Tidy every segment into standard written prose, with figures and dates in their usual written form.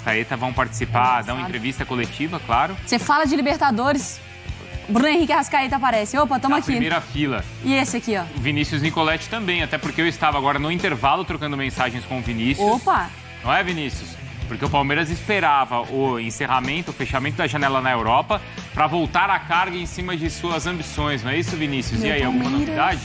Arrascaeta vão participar, dão entrevista coletiva, claro. Você fala de Libertadores, Bruno Henrique Arrascaeta aparece. Opa, tamo aqui. Primeira fila. E esse aqui, ó? O Vinícius Nicoletti também, até porque eu estava agora no intervalo trocando mensagens com o Vinícius. Opa! Não é, Vinícius? Porque o Palmeiras esperava o encerramento, o fechamento da janela na Europa para voltar à carga em cima de suas ambições. Não é isso, Vinícius? E aí, alguma novidade?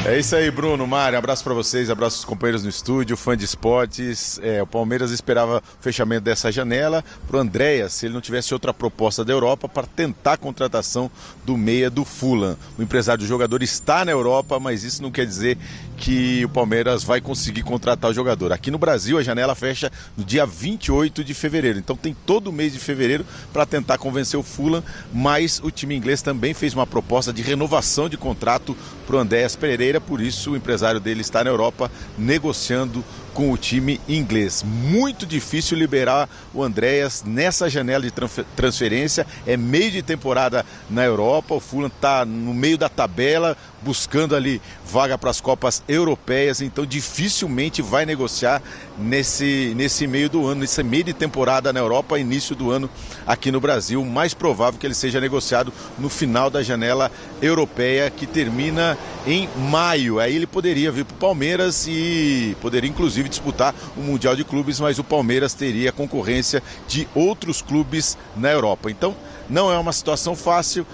É isso aí, Bruno, Mário, abraço para vocês, abraço aos companheiros no estúdio, fã de esportes. O Palmeiras esperava o fechamento dessa janela para o Andréas, se ele não tivesse outra proposta da Europa, para tentar a contratação do meia do Fulham. O empresário do jogador está na Europa, mas isso não quer dizer que o Palmeiras vai conseguir contratar o jogador. Aqui no Brasil, a janela fecha no dia 28 de fevereiro, então tem todo o mês de fevereiro para tentar convencer o Fulham, mas o time inglês também fez uma proposta de renovação de contrato para o Andréas Pereira, por isso o empresário dele está na Europa negociando com o time inglês. Muito difícil liberar o Andréas nessa janela de transferência, é meio de temporada na Europa, o Fulham está no meio da tabela, buscando ali vaga para as Copas Europeias, então dificilmente vai negociar nesse meio do ano, nesse meio de temporada na Europa, início do ano aqui no Brasil. O mais provável que ele seja negociado no final da janela europeia, que termina em maio. Aí ele poderia vir para o Palmeiras e poderia inclusive disputar o Mundial de Clubes, mas o Palmeiras teria concorrência de outros clubes na Europa. Então não é uma situação fácil.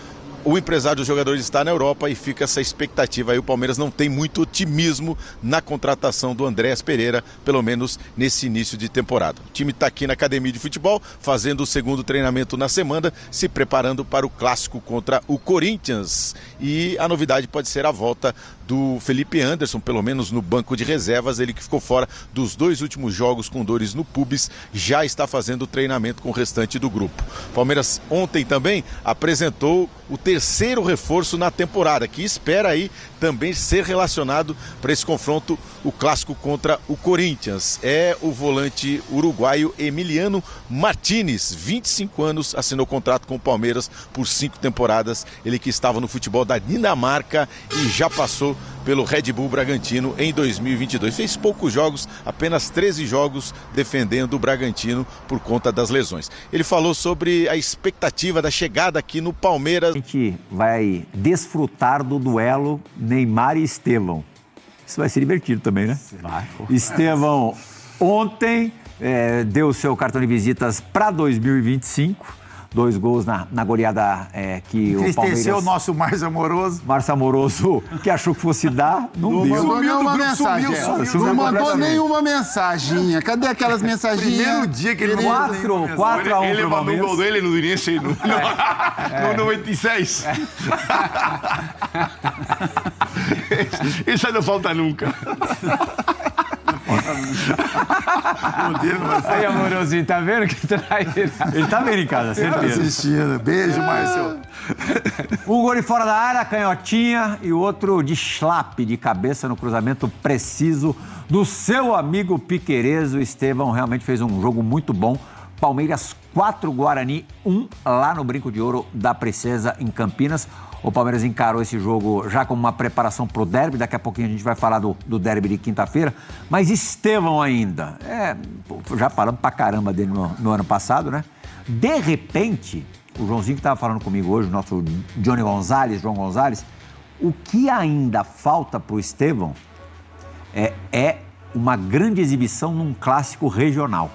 O empresário dos jogadores está na Europa e fica essa expectativa aí. O Palmeiras não tem muito otimismo na contratação do Andréas Pereira, pelo menos nesse início de temporada. O time está aqui na academia de futebol, fazendo o segundo treinamento na semana, se preparando para o clássico contra o Corinthians. E a novidade pode ser a volta do Felipe Anderson, pelo menos no banco de reservas, ele que ficou fora dos 2 últimos jogos com dores no pubis, já está fazendo o treinamento com o restante do grupo. O Palmeiras ontem também apresentou o terceiro reforço na temporada, que espera aí também ser relacionado para esse confronto, o clássico contra o Corinthians. É o volante uruguaio Emiliano Martínez, 25 anos, assinou contrato com o Palmeiras por 5 temporadas, ele que estava no futebol da Dinamarca e já passou pelo Red Bull Bragantino em 2022. Fez poucos jogos, apenas 13 jogos defendendo o Bragantino por conta das lesões. Ele falou sobre a expectativa da chegada aqui no Palmeiras. A gente vai desfrutar do duelo Neymar e Estevão. Isso vai ser divertido também, né? Vai. Estevão ontem deu o seu cartão de visitas para 2025. 2 gols na goleada que o Palmeiras... o nosso Márcio Amoroso. Márcio Amoroso, que achou que fosse dar, não deu. Sumiu uma mensagem. Não mandou nenhuma mensaginha. Cadê aquelas mensaginhas? Primeiro dia que ele mandou 4-1 pro Palmeiras. Ele mandou o gol dele no início, no 96. Isso aí não falta nunca. Aí, Amorosinho, tá vendo que traíra? Ele tá vendo em casa, certeza. Assistindo. Beijo, Márcio. Um gol de fora da área, canhotinha, e o outro de schlapp, de cabeça no cruzamento preciso do seu amigo Piquerez. O Estevão realmente fez um jogo muito bom. Palmeiras 4, Guarani 1, lá no Brinco de Ouro da Princesa, em Campinas. O Palmeiras encarou esse jogo já como uma preparação para o derby. Daqui a pouquinho a gente vai falar do derby de quinta-feira. Mas Estevão ainda. Já falamos pra caramba dele no ano passado, né? De repente, o Joãozinho que estava falando comigo hoje, o nosso João Gonzalez, o que ainda falta pro Estevão é uma grande exibição num clássico regional.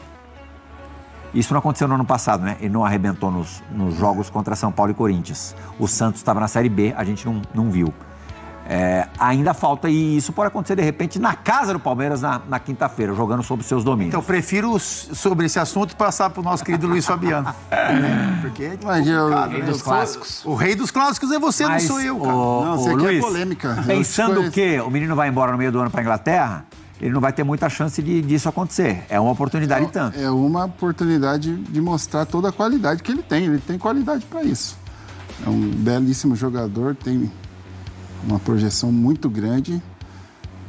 Isso não aconteceu no ano passado, né? Ele não arrebentou nos jogos contra São Paulo e Corinthians. O Santos estava na Série B, a gente não viu. Ainda falta, e isso pode acontecer de repente na casa do Palmeiras na quinta-feira, jogando sob seus domínios. Então, eu prefiro sobre esse assunto passar para o nosso querido Luiz Fabiano. Porque é o rei dos clássicos. O rei dos clássicos é você, não sou eu, cara. Não, você Luiz, quer polêmica. Pensando que o menino vai embora no meio do ano para a Inglaterra, ele não vai ter muita chance disso acontecer. É uma oportunidade tanto. É uma oportunidade de mostrar toda a qualidade que ele tem. Ele tem qualidade para isso. É um belíssimo jogador, tem uma projeção muito grande,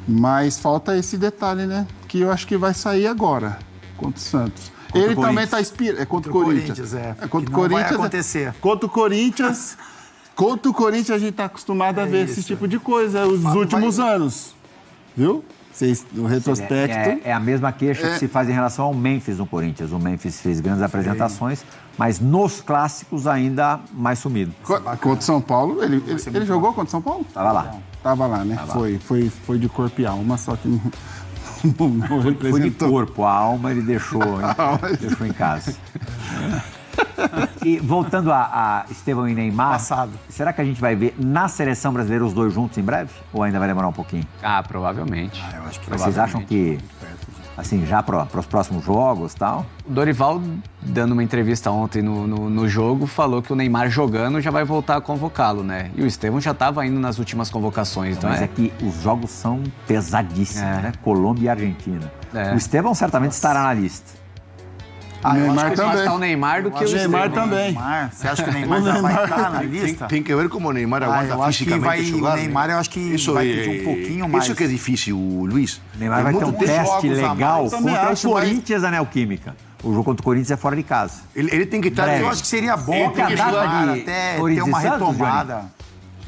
mas falta esse detalhe, né? Que eu acho que vai sair agora contra o Santos. Ele também está inspirado. É contra o Corinthians. Contra o Corinthians. Vai acontecer. Contra o Corinthians. Contra o Corinthians a gente está acostumado a ver esse tipo de coisa nos últimos anos. Viu? O retrospecto... É a mesma queixa que se faz em relação ao Memphis no Corinthians. O Memphis fez grandes apresentações, mas nos clássicos ainda mais sumido. Contra o São Paulo, ele jogou contra o São Paulo? Tava lá. Tava lá, né? Foi de corpo e alma, só que não representou. Foi de corpo, a alma ele deixou em casa. E voltando a Estevão e Neymar, Passado. será que a gente vai ver na seleção brasileira os dois juntos em breve? Ou ainda vai demorar um pouquinho? Ah, provavelmente. Eu acho que Mas vocês acham que, assim, já para os próximos jogos e tal? O Dorival, dando uma entrevista ontem no jogo, falou que o Neymar jogando já vai voltar a convocá-lo, né? E o Estevão já estava indo nas últimas convocações. Então Mas é que os jogos são pesadíssimos, né? Colômbia e Argentina. O Estevão certamente estará na lista. O Neymar mais também. está o Neymar do que o Neymar Estevão. também. Você acha que o Neymar já vai estar na lista? Tem que ver como o Neymar aguanta eu acho que fisicamente jogar. o Neymar, eu acho que vai pedir um pouquinho mais. Isso que é difícil, Luiz. O Neymar vai ter um muitos teste jogos a legal mais. Também contra o acho, mas- Corinthians da Neoquímica. O jogo contra o Corinthians é fora de casa. Ele tem que estar... Eu acho que seria bom Ele que a tem que data jogar de até Corinthians ter uma e Santos, retomada.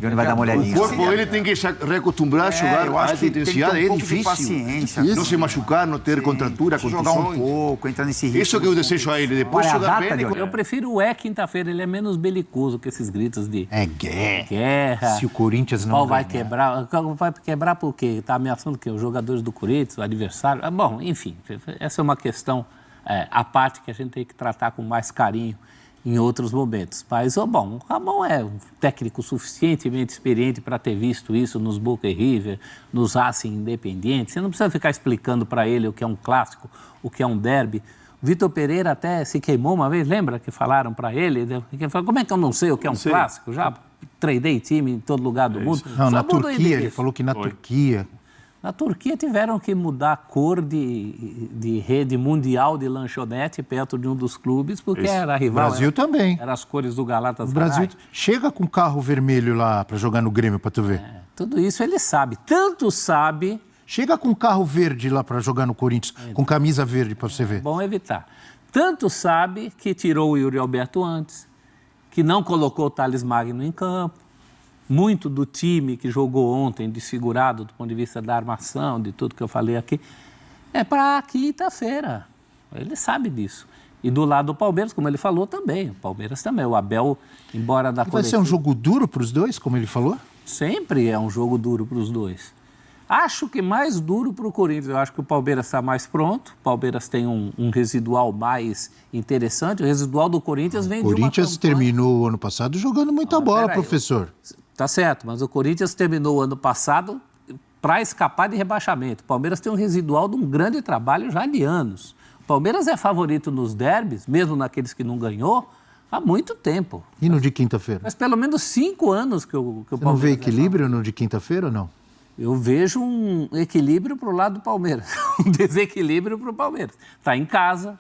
Johnny vai dar uma olhadinha. O corpo dele tem que se reacostumbrar a jogar eu a acho alta que tem que ter intensidade, um é pouco de difícil. paciência. Não se machucar, não ter contratura, Jogar um contusões. pouco, entrar nesse ritmo. Isso que eu desejo a ele. Depois Qual é a jogar data, bem... Johnny? Eu prefiro o quinta-feira, ele é menos belicoso que esses gritos de É guerra. guerra. Se o Corinthians O não pau vai ganhar. quebrar. Vai quebrar por quê? Está ameaçando o quê? Os jogadores do Corinthians, o adversário. Bom, enfim, essa é uma questão à parte que a gente tem que tratar com mais carinho em outros momentos. Mas, bom, o Ramon é um técnico suficientemente experiente para ter visto isso nos Boca e River, nos Racing Independente. Você não precisa ficar explicando para ele o que é um clássico, o que é um derby. O Vitor Pereira até se queimou uma vez, lembra que falaram para ele? Ele falou, como é que eu não sei o que é um clássico? Já treinei time em todo lugar do mundo. Não, Só na muda o Turquia, ele endereço. falou que na Turquia... Na Turquia tiveram que mudar a cor de rede mundial de lanchonete perto de um dos clubes, porque era rival. O Brasil também. Eram as cores do Galatasaray. O Brasil chega com carro vermelho lá pra jogar no Grêmio, pra tu ver. Tudo isso ele sabe. Tanto sabe, Chega com carro verde lá pra jogar no Corinthians, com camisa verde pra você ver. bom evitar. Tanto sabe que tirou o Yuri Alberto antes, que não colocou o Thales Magno em campo. Muito do time que jogou ontem, desfigurado do ponto de vista da armação, de tudo que eu falei aqui, é para quinta-feira. Ele sabe disso. E do lado do Palmeiras, como ele falou, também. O Palmeiras também. O Abel, embora da Vai ser um jogo duro pros dois, como ele falou? Sempre é um jogo duro para os dois. Acho que mais duro para o Corinthians. Eu acho que o Palmeiras está mais pronto. O Palmeiras tem um residual mais interessante. O residual do Corinthians vem de uma Corinthians campanha... terminou o ano passado jogando muita bola, peraí. professor. Tá certo, mas o Corinthians terminou o ano passado para escapar de rebaixamento. O Palmeiras tem um residual de um grande trabalho já de anos. O Palmeiras é favorito nos derbys, mesmo naqueles que não ganhou, há muito tempo. E no de quinta-feira? Mas pelo menos 5 anos que o Você Palmeiras... não vê é equilíbrio no de quinta-feira ou não? Eu vejo um equilíbrio para o lado do Palmeiras, um desequilíbrio para o Palmeiras. Está em casa,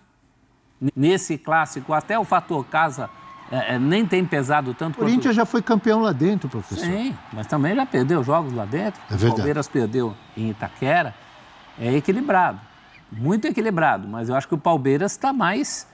nesse clássico, até o fator casa nem tem pesado tanto O Corinthians já foi campeão lá dentro, professor. Sim, mas também já perdeu jogos lá dentro. É verdade. O Palmeiras perdeu em Itaquera. É equilibrado, muito equilibrado, mas eu acho que o Palmeiras está mais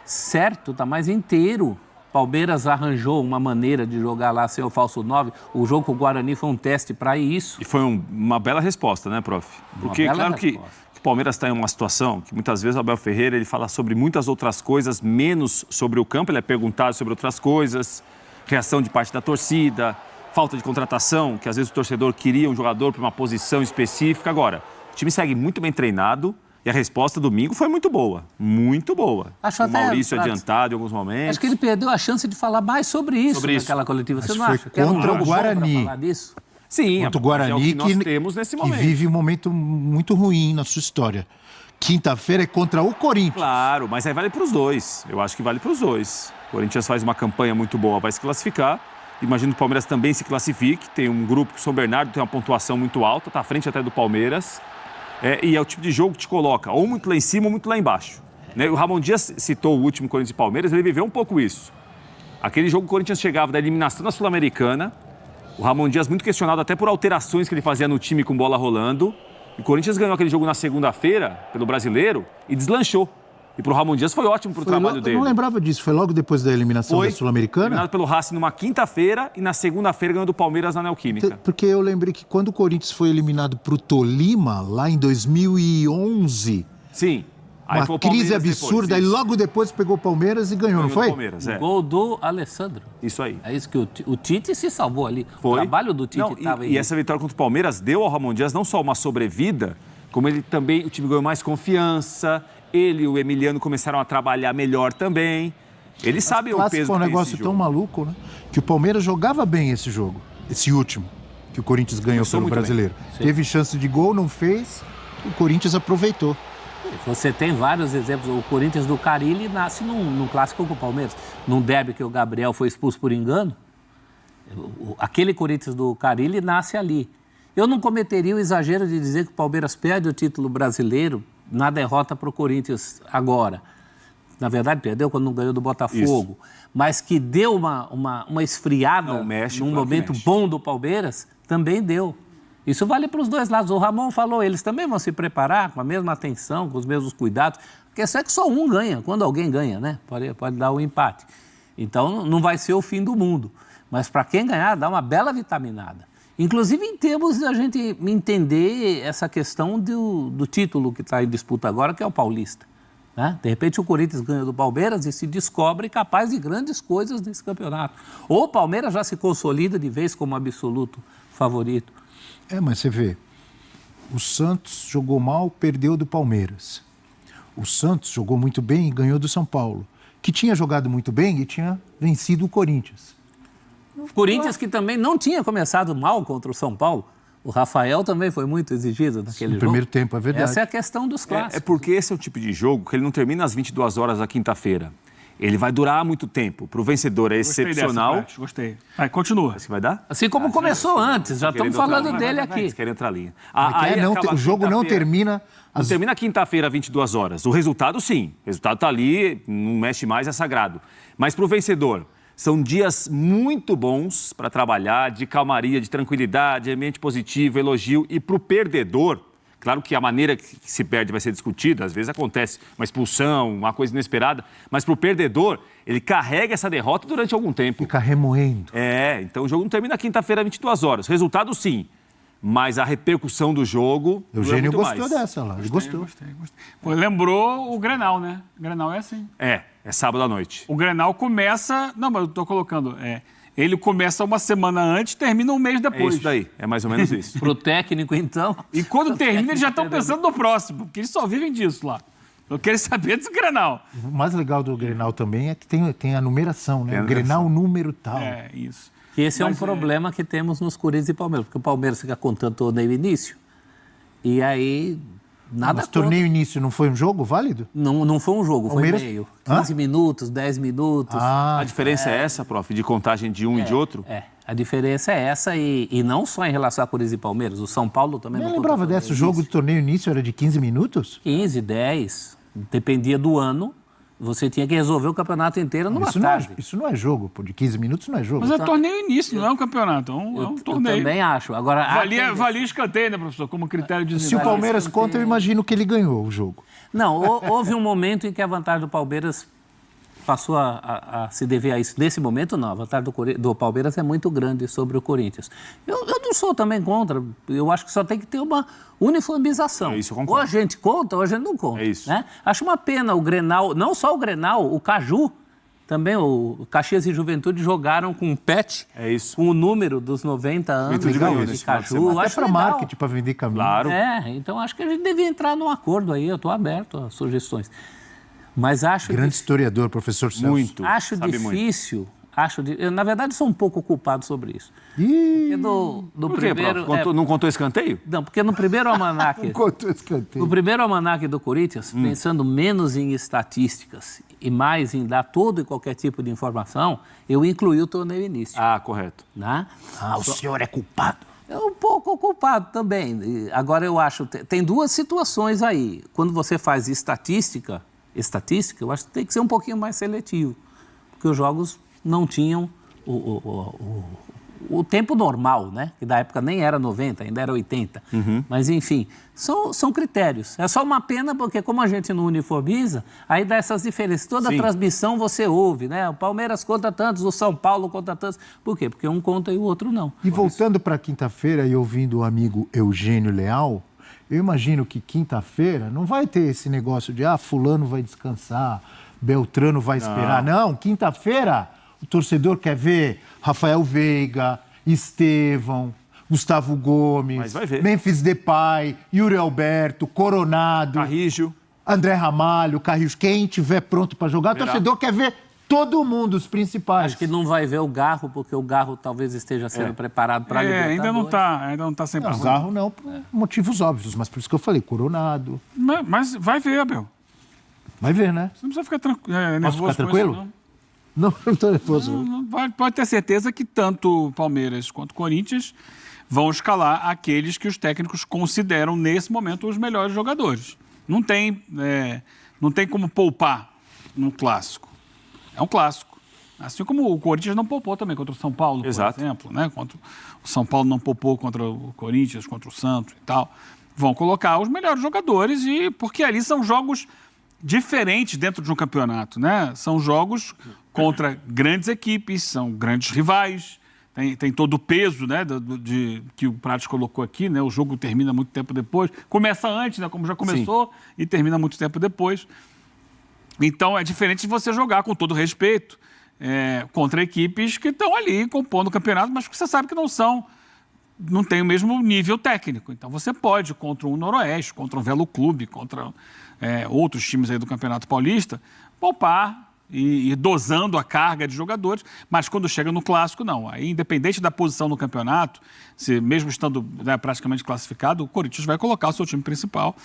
certo, está mais inteiro. O Palmeiras arranjou uma maneira de jogar lá sem o falso 9. O jogo com o Guarani foi um teste para isso. E foi uma bela resposta, né, prof? Porque, bela claro que resposta. o Palmeiras está em uma situação que muitas vezes o Abel Ferreira ele fala sobre muitas outras coisas, menos sobre o campo. Ele é perguntado sobre outras coisas, reação de parte da torcida, falta de contratação, que às vezes o torcedor queria um jogador para uma posição específica. Agora, o time segue muito bem treinado. E a resposta domingo foi muito boa, muito boa. Acho o até, Maurício Prats, adiantado em alguns momentos. Acho que ele perdeu a chance de falar mais sobre isso naquela coletiva. Você não foi acha? Que era um contra o jogo bom pra Guarani. falar disso? Sim, Contra o mas é Guarani, o que nós temos nesse que momento. vive um momento muito ruim na sua história. Quinta-feira é contra o Corinthians. Claro, mas aí vale para os dois. Eu acho que vale para os dois. O Corinthians faz uma campanha muito boa, vai se classificar. Imagino que o Palmeiras também se classifique. Tem um grupo que o São Bernardo tem uma pontuação muito alta, está à frente até do Palmeiras. E é o tipo de jogo que te coloca ou muito lá em cima ou muito lá embaixo. Né? O Ramon Dias citou o último Corinthians e Palmeiras, ele viveu um pouco isso. Aquele jogo que o Corinthians chegava da eliminação da Sul-Americana, o Ramon Dias muito questionado até por alterações que ele fazia no time com bola rolando. E o Corinthians ganhou aquele jogo na segunda-feira, pelo Brasileiro, e deslanchou. E pro Ramon Dias foi ótimo pro trabalho dele. Eu não lembrava disso. Foi logo depois da eliminação da Sul-Americana? Eliminado pelo Racing numa quinta-feira e na segunda-feira ganhou do Palmeiras na Neoquímica. Porque eu lembrei que quando o Corinthians foi eliminado pro Tolima, lá em 2011... Sim. Aí foi uma o Palmeiras crise absurda, depois, aí logo depois pegou o Palmeiras e ganhou, não foi? Palmeiras, Gol do Alessandro. Isso aí. É isso que o Tite se salvou ali. Foi. O trabalho do Tite estava aí. E essa vitória contra o Palmeiras deu ao Ramon Dias não só uma sobrevida, como ele também, o time ganhou mais confiança, ele e o Emiliano começaram a trabalhar melhor também. Ele sabe o peso que tem esse jogo. Foi um negócio tão maluco, né? Que o Palmeiras jogava bem esse jogo, esse último, que o Corinthians ganhou pelo Brasileiro. Teve chance de gol, não fez, o Corinthians aproveitou. Você tem vários exemplos. O Corinthians do Carille nasce num clássico com o Palmeiras. Num derby que o Gabriel foi expulso por engano. Aquele Corinthians do Carille nasce ali. Eu não cometeria o exagero de dizer que o Palmeiras perde o título brasileiro na derrota para o Corinthians agora. Na verdade, perdeu quando não ganhou do Botafogo. Isso. Mas que deu uma esfriada num momento bom do Palmeiras, também deu. Isso vale para os dois lados. O Ramon falou, eles também vão se preparar com a mesma atenção, com os mesmos cuidados. Porque é que só um ganha, quando alguém ganha, né? Pode dar um empate. Então, não vai ser o fim do mundo. Mas para quem ganhar, dá uma bela vitaminada. Inclusive em termos de a gente entender essa questão do título que está em disputa agora, que é o Paulista. Né? De repente o Corinthians ganha do Palmeiras e se descobre capaz de grandes coisas nesse campeonato. Ou o Palmeiras já se consolida de vez como absoluto favorito. Mas você vê, o Santos jogou mal, perdeu do Palmeiras. O Santos jogou muito bem e ganhou do São Paulo, que tinha jogado muito bem e tinha vencido o Corinthians. Corinthians que também não tinha começado mal contra o São Paulo. O Rafael também foi muito exigido naquele jogo. No primeiro tempo, é verdade. Essa é a questão dos clássicos. É porque esse é o tipo de jogo que ele não termina às 22 horas da quinta-feira. Ele vai durar muito tempo. Para o vencedor é excepcional. Gostei. Vai, continua. Acho que vai dar? Assim como começou antes. Já estamos falando dele aqui. Eles querem entrar linha. O jogo não termina... Não termina quinta-feira, 22 horas. O resultado, sim. O resultado está ali, não mexe mais, é sagrado. Mas para o vencedor... São dias muito bons para trabalhar, de calmaria, de tranquilidade, ambiente positivo, elogio. E para o perdedor, claro que a maneira que se perde vai ser discutida, às vezes acontece uma expulsão, uma coisa inesperada, mas para o perdedor, ele carrega essa derrota durante algum tempo. Fica remoendo. Então o jogo não termina quinta-feira, 22 horas. Resultado, sim. Mas a repercussão do jogo... Eugênio gostou dessa lá, ele gostou. Gostei. Pô, lembrou o Grenal, né? O Grenal é assim. É sábado à noite. O Grenal começa... Não, mas eu tô colocando... Ele começa uma semana antes, termina um mês depois. É isso daí, é mais ou menos isso. Pro técnico, então... E quando termina, eles já estão pensando no próximo, porque eles só vivem disso lá. Eu quero saber desse Grenal. O mais legal do Grenal também é que tem a numeração, né? O Grenal número tal. É, isso. E esse é um problema que temos nos Corinthians e Palmeiras, porque o Palmeiras fica contando torneio início, e aí nada. Mas torneio início não foi um jogo válido? Não foi um jogo, Palmeiras... foi meio. 15 minutos, 10 minutos. A diferença é essa, prof, de contagem de um e de outro? A diferença é essa, e não só em relação a Corinthians e Palmeiras, o São Paulo também não lembrava dessa, o jogo de torneio início era de 15 minutos? 15, 10, dependia do ano. Você tinha que resolver o campeonato inteiro numa tarde. Isso não é jogo, pô. De 15 minutos não é jogo. Mas é torneio início, não é um campeonato, é um torneio. Eu também acho. Agora, valia escanteio, né, professor? Como critério de... Se o Palmeiras conta, eu imagino que ele ganhou o jogo. Não, houve um momento em que a vantagem do Palmeiras passou a se dever a isso. Nesse momento, não. A vantagem do Palmeiras é muito grande sobre o Corinthians. Eu não sou também contra. Eu acho que só tem que ter uma uniformização. Isso, eu concordo. Ou a gente conta, ou a gente não conta. É isso. Né? Acho uma pena o Grenal, não só o Grenal, o Caju, também o Caxias e Juventude jogaram com o pet, com o número dos 90 anos de Caju. Até para marketing, para vender caminho. Claro. Então acho que a gente devia entrar num acordo aí. Eu estou aberto a sugestões. Mas acho... Grande historiador, professor Celso. Muito. Acho difícil. Eu, na verdade, sou um pouco culpado sobre isso. Por quê, primeiro, prof? Não contou escanteio? Não, porque no primeiro almanaque... Não contou escanteio. No primeiro almanaque do Corinthians, pensando menos em estatísticas e mais em dar todo e qualquer tipo de informação, eu incluí o torneio início. Correto. Né? O senhor é culpado. É um pouco culpado também. Agora, eu acho... Tem duas situações aí. Quando você faz estatística, eu acho que tem que ser um pouquinho mais seletivo. Porque os jogos não tinham o tempo normal, né? Que da época nem era 90, ainda era 80. Mas, enfim, são critérios. É só uma pena porque, como a gente não uniformiza, aí dá essas diferenças. Toda transmissão você ouve, né? O Palmeiras conta tantos, o São Paulo conta tantos. Por quê? Porque um conta e o outro não. E voltando para quinta-feira e ouvindo o amigo Eugênio Leal, eu imagino que quinta-feira não vai ter esse negócio de fulano vai descansar, Beltrano vai esperar. Não, quinta-feira o torcedor quer ver Rafael Veiga, Estevão, Gustavo Gomes, Memphis Depay, Yuri Alberto, Coronado, Carrijo, André Ramalho, Carrijo. Quem tiver pronto para jogar, o torcedor quer ver todo mundo, os principais. Acho que não vai ver o Garro, porque o Garro talvez esteja sendo preparado para a Libertadores. Ainda não está 100%. O Garro não, por motivos óbvios, mas por isso que eu falei, Coronado. Mas vai ver, Abel. Vai ver, né? Você não precisa ficar nervoso. Posso ficar tranquilo? Isso, não estou nervoso. Pode ter certeza que tanto Palmeiras quanto Corinthians vão escalar aqueles que os técnicos consideram, nesse momento, os melhores jogadores. Não tem como poupar num clássico. É um clássico. Assim como o Corinthians não poupou também contra o São Paulo, por exemplo. Né? O São Paulo não poupou contra o Corinthians, contra o Santos e tal. Vão colocar os melhores jogadores, porque ali são jogos diferentes dentro de um campeonato, né? São jogos contra grandes equipes, são grandes rivais, tem todo o peso, né, que o Prates colocou aqui, né? O jogo termina muito tempo depois, começa antes, né, como já começou, e termina muito tempo depois. Então é diferente de você jogar, com todo respeito, contra equipes que estão ali compondo o campeonato, mas que você sabe que não tem o mesmo nível técnico. Então você pode, contra um Noroeste, contra um Velo Clube, contra outros times aí do Campeonato Paulista, poupar e ir dosando a carga de jogadores, mas quando chega no clássico, não. Aí, independente da posição no campeonato, mesmo estando praticamente classificado, o Corinthians vai colocar o seu time principal,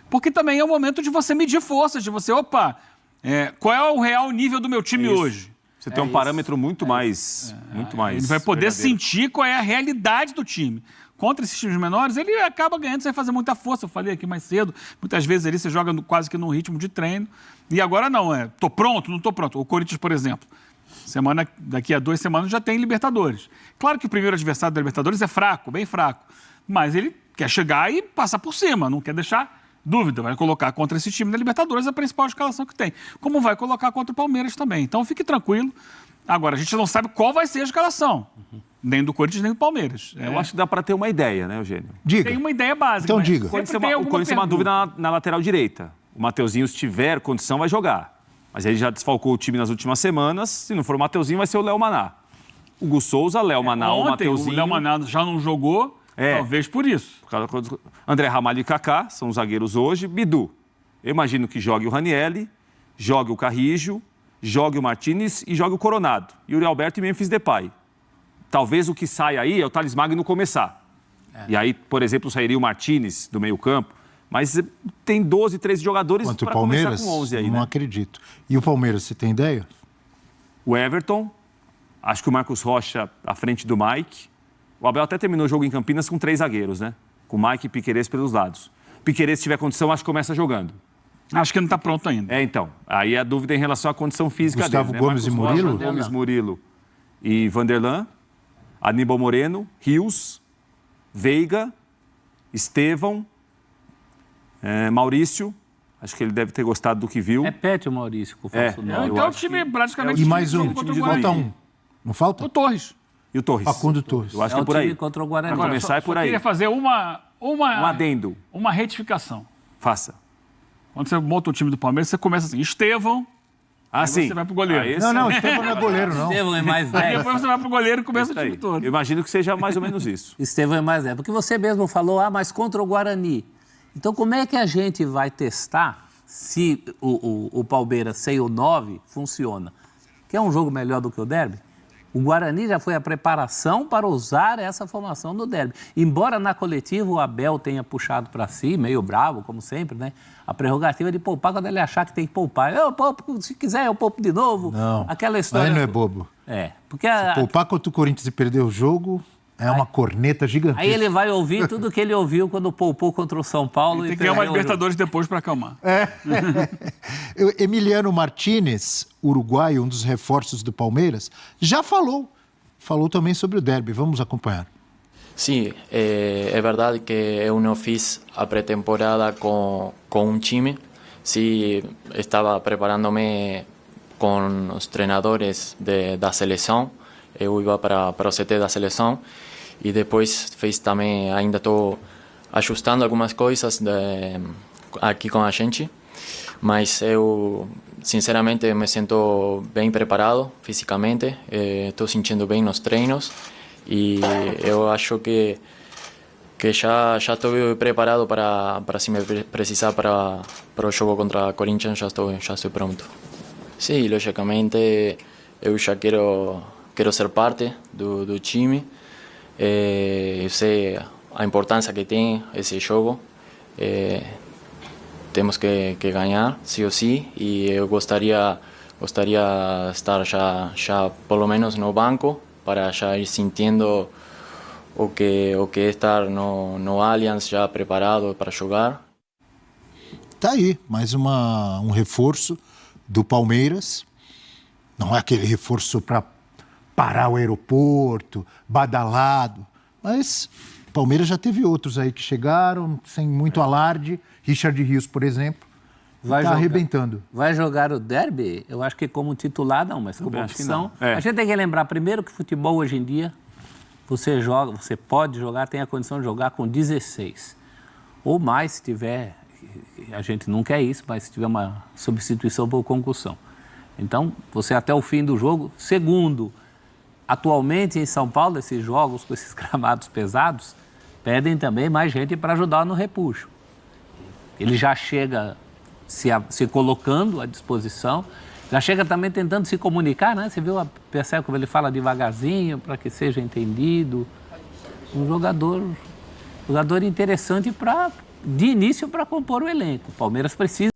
porque também é o momento de você medir forças, de você, qual é o real nível do meu time hoje? Você tem um parâmetro muito mais. Ele vai poder sentir qual é a realidade do time. Contra esses times menores, ele acaba ganhando sem fazer muita força. Eu falei aqui mais cedo, muitas vezes ali você joga quase que num ritmo de treino. E agora não, tô pronto, não tô pronto. O Corinthians, por exemplo, daqui a 2 semanas já tem Libertadores. Claro que o primeiro adversário da Libertadores é fraco, bem fraco. Mas ele quer chegar e passar por cima, não quer deixar dúvida. Vai colocar contra esse time da Libertadores a principal escalação que tem. Como vai colocar contra o Palmeiras também. Então fique tranquilo. Agora, a gente não sabe qual vai ser a escalação. Nem do Corinthians, nem do Palmeiras. Eu acho que dá para ter uma ideia, né, Eugênio? Diga. Tem uma ideia básica. Então diga. O Corinthians tem uma dúvida na lateral direita. O Mateuzinho, se tiver condição, vai jogar. Mas ele já desfalcou o time nas últimas semanas. Se não for o Mateuzinho, vai ser o Léo Maná. O Gus Souza, Léo Maná, o Mateuzinho. O Léo Maná já não jogou, talvez por isso. André Ramalho e Kaká são os zagueiros hoje. Bidu, eu imagino que jogue o Ranielli, jogue o Carrijo, jogue o Martínez e jogue o Coronado. Yuri Alberto e Memphis Depay. Talvez o que saia aí é o Thales Magno começar. E aí, por exemplo, sairia o Martínez do meio-campo. Mas tem 12, 13 jogadores para começar com 11 aí, não acredito. E o Palmeiras, você tem ideia? O Everton, acho que o Marcos Rocha à frente do Mike. O Abel até terminou o jogo em Campinas com 3 zagueiros, né? Com o Mike e Piquerez pelos lados. Piquerez, se tiver condição, acho que começa jogando. Acho que não está pronto ainda. Então. Aí a dúvida é em relação à condição física Gustavo dele. Gomes Marcos e Murilo? Rocha, Gomes, Murilo e Vanderlan. Aníbal Moreno, Rios, Veiga, Estevão, Maurício. Acho que ele deve ter gostado do que viu. Repete o Maurício com o falso nove. Então o time praticamente... E mais um, falta um. Não falta? O Torres. E o Torres. Facundo Torres. Eu acho que é por aí. Contra o Guarani. Para começar é por aí. Eu queria fazer um adendo. Uma retificação. Faça. Quando você monta o time do Palmeiras, você começa assim, Estevão... sim. Você vai pro goleiro. Não, Estevão não é goleiro, não. Estevão é mais 10. Depois você vai pro goleiro e começa o time todo. Eu imagino que seja mais ou menos isso. Estevão é mais 10. Porque você mesmo falou, mas contra o Guarani. Então, como é que a gente vai testar se o Palmeiras sem o 9 funciona? Que é um jogo melhor do que o derby? O Guarani já foi a preparação para usar essa formação no derby. Embora na coletiva o Abel tenha puxado para si, meio bravo, como sempre, né? A prerrogativa de poupar quando ele achar que tem que poupar. Eu poupo, se quiser, eu poupo de novo. Não, aquela história. aí não é bobo. Porque se poupar contra o Corinthians e perder o jogo, é uma corneta gigantesca. Aí ele vai ouvir tudo que ele ouviu quando poupou contra o São Paulo. E tem que ganhar uma Libertadores depois para acalmar. Emiliano Martínez, uruguaio, um dos reforços do Palmeiras, já falou falou também sobre o derby. Vamos acompanhar. Sim, é verdade que eu não fiz a pré-temporada com um time. Sim, estava preparando-me com os treinadores da seleção. Eu ia para o CT da seleção e depois fiz também, ainda estou ajustando algumas coisas aqui com a gente, mas eu sinceramente me sinto bem preparado fisicamente, estou sentindo bem nos treinos e eu acho que já estou preparado para se me precisar para o jogo contra a Corinthians, já estou pronto. Sim, logicamente eu já quero ser parte do time. Eu sei a importância que tem esse jogo. Temos que ganhar, sim ou sim, e eu gostaria estar já pelo menos no banco para já ir sentindo o que é estar no Allianz já preparado para jogar. Tá aí, mais um reforço do Palmeiras. Não é aquele reforço para parar o aeroporto, badalado, mas o Palmeiras já teve outros aí que chegaram sem muito alarde. Richard Rios, por exemplo, está arrebentando. Vai jogar o derby? Eu acho que como titular não, mas como opção. A gente tem que lembrar primeiro que futebol hoje em dia, você pode jogar, tem a condição de jogar com 16. Ou mais se tiver, a gente não quer isso, mas se tiver uma substituição por concussão. Então, você até o fim do jogo. Segundo, atualmente em São Paulo, esses jogos com esses gramados pesados, pedem também mais gente para ajudar no repuxo. Ele já chega se colocando à disposição, já chega também tentando se comunicar, né? Você percebe como ele fala devagarzinho para que seja entendido. Um jogador interessante de início para compor o elenco. O Palmeiras precisa.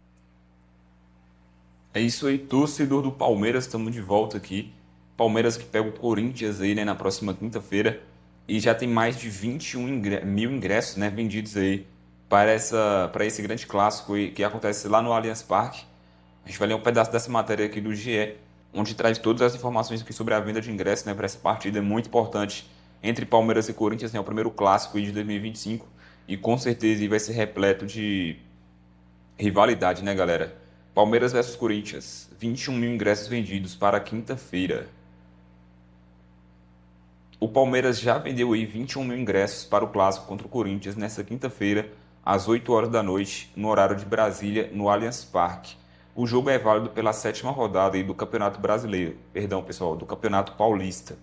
É isso aí, torcedor do Palmeiras, estamos de volta aqui. Palmeiras que pega o Corinthians aí, né, na próxima quinta-feira. E já tem mais de 21 mil ingressos, né, vendidos aí para esse grande clássico aí, que acontece lá no Allianz Parque. A gente vai ler um pedaço dessa matéria aqui do GE, onde traz todas as informações aqui sobre a venda de ingressos, né, para essa partida muito importante entre Palmeiras e Corinthians, né, o primeiro clássico aí de 2025. E com certeza vai ser repleto de rivalidade, né, galera? Palmeiras versus Corinthians, 21 mil ingressos vendidos para quinta-feira. O Palmeiras já vendeu aí 21 mil ingressos para o clássico contra o Corinthians nesta quinta-feira, às 8 horas da noite, no horário de Brasília, no Allianz Parque. O jogo é válido pela 7ª rodada aí do Campeonato Brasileiro, do Campeonato Paulista.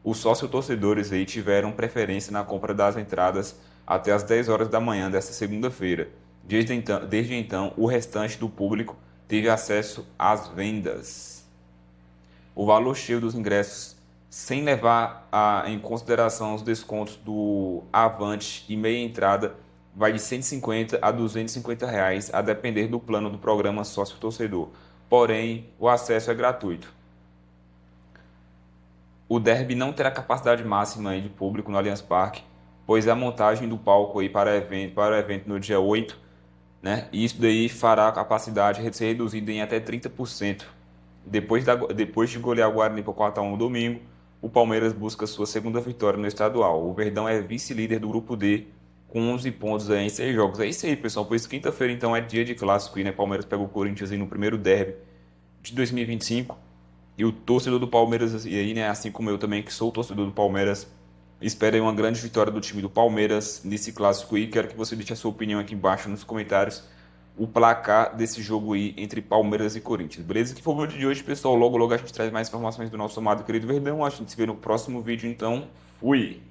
Os sócios-torcedores aí tiveram preferência na compra das entradas até às 10 horas da manhã desta segunda-feira. Desde então, o restante do público teve acesso às vendas. O valor cheio dos ingressos, sem levar em consideração os descontos do Avante e meia entrada, vai de R$ 150 a R$ 250, a depender do plano do programa sócio-torcedor. Porém, o acesso é gratuito. O derby não terá capacidade máxima aí de público no Allianz Parque, pois a montagem do palco aí para o evento no dia 8, né? E isso daí fará a capacidade ser reduzida em até 30%. Depois de golear o Guarani por 4-1 no domingo, o Palmeiras busca sua segunda vitória no estadual. O Verdão é vice-líder do grupo D, com 11 pontos aí em 6 jogos. É isso aí, pessoal. Pois quinta-feira, então, é dia de clássico. E, né, Palmeiras pega o Corinthians aí no primeiro derby de 2025. E o torcedor do Palmeiras, e aí, né, assim como eu também, que sou torcedor do Palmeiras, espero aí uma grande vitória do time do Palmeiras nesse clássico aí. Quero que você deixe a sua opinião aqui embaixo nos comentários. O placar desse jogo aí entre Palmeiras e Corinthians. Beleza? Que foi o vídeo de hoje, pessoal. Logo a gente traz mais informações do nosso amado e querido Verdão. A gente se vê no próximo vídeo, então. Fui!